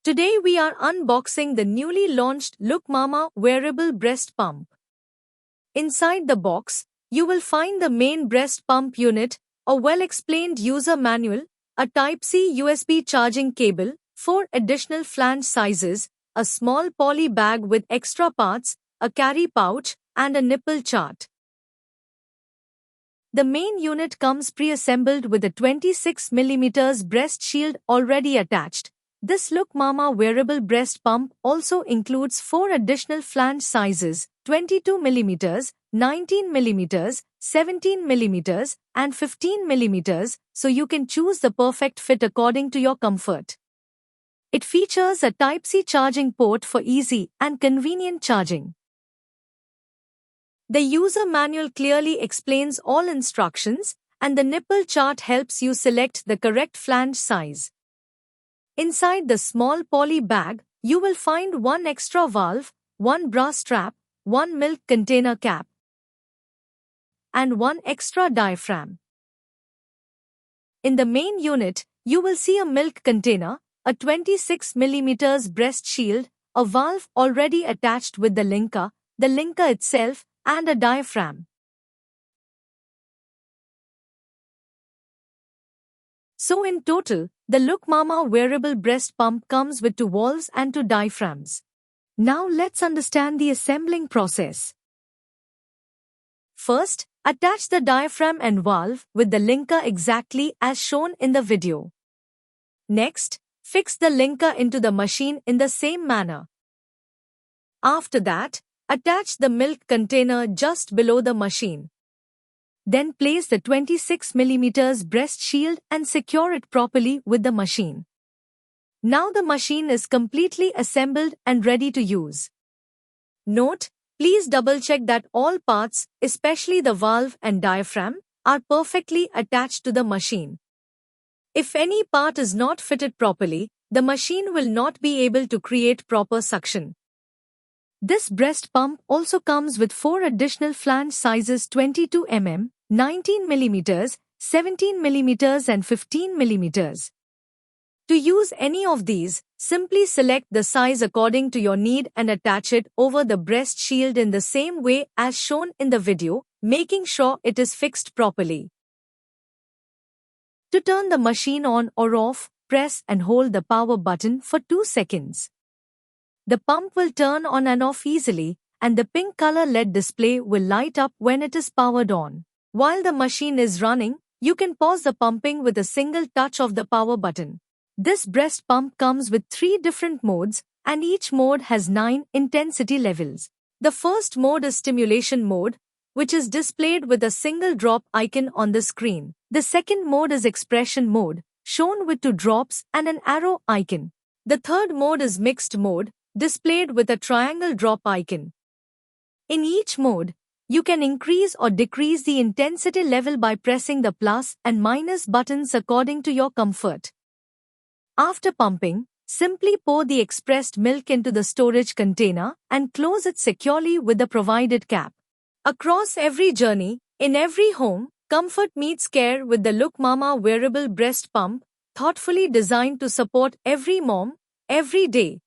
Today we are unboxing the newly launched Look Mama wearable breast pump. Inside the box, you will find the main breast pump unit, a well-explained user manual, a Type-C USB charging cable, 4 additional flange sizes, a small poly bag with extra parts, a carry pouch, and a nipple chart. The main unit comes pre-assembled with a 26mm breast shield already attached. This Look Mama wearable breast pump also includes 4 additional flange sizes, 22mm, 19mm, 17mm, and 15mm, so you can choose the perfect fit according to your comfort. It features a Type-C charging port for easy and convenient charging. The user manual clearly explains all instructions, and the nipple chart helps you select the correct flange size. Inside the small poly bag, you will find one extra valve, one bra strap, one milk container cap, and one extra diaphragm. In the main unit, you will see a milk container, a 26mm breast shield, a valve already attached with the linker itself, and a diaphragm. So in total, the Look Mama wearable breast pump comes with 2 valves and 2 diaphragms. Now let's understand the assembling process. First, attach the diaphragm and valve with the linker exactly as shown in the video. Next, fix the linker into the machine in the same manner. After that, attach the milk container just below the machine. Then place the 26mm breast shield and secure it properly with the machine. Now the machine is completely assembled and ready to use. Note, please double-check that all parts, especially the valve and diaphragm, are perfectly attached to the machine. If any part is not fitted properly, the machine will not be able to create proper suction. This breast pump also comes with 4 additional flange sizes 22mm, 19mm, 17mm and 15mm. To use any of these, simply select the size according to your need and attach it over the breast shield in the same way as shown in the video, making sure it is fixed properly. To turn the machine on or off, press and hold the power button for 2 seconds. The pump will turn on and off easily, and the pink color LED display will light up when it is powered on. While the machine is running, you can pause the pumping with a single touch of the power button. This breast pump comes with 3 different modes, and each mode has 9 intensity levels. The first mode is stimulation mode, which is displayed with a single drop icon on the screen. The second mode is expression mode, shown with 2 drops and an arrow icon. The third mode is mixed mode, displayed with a triangle drop icon. In each mode, you can increase or decrease the intensity level by pressing the plus and minus buttons according to your comfort. After pumping, simply pour the expressed milk into the storage container and close it securely with the provided cap. Across every journey, in every home, comfort meets care with the Look Mama wearable breast pump, thoughtfully designed to support every mom, every day.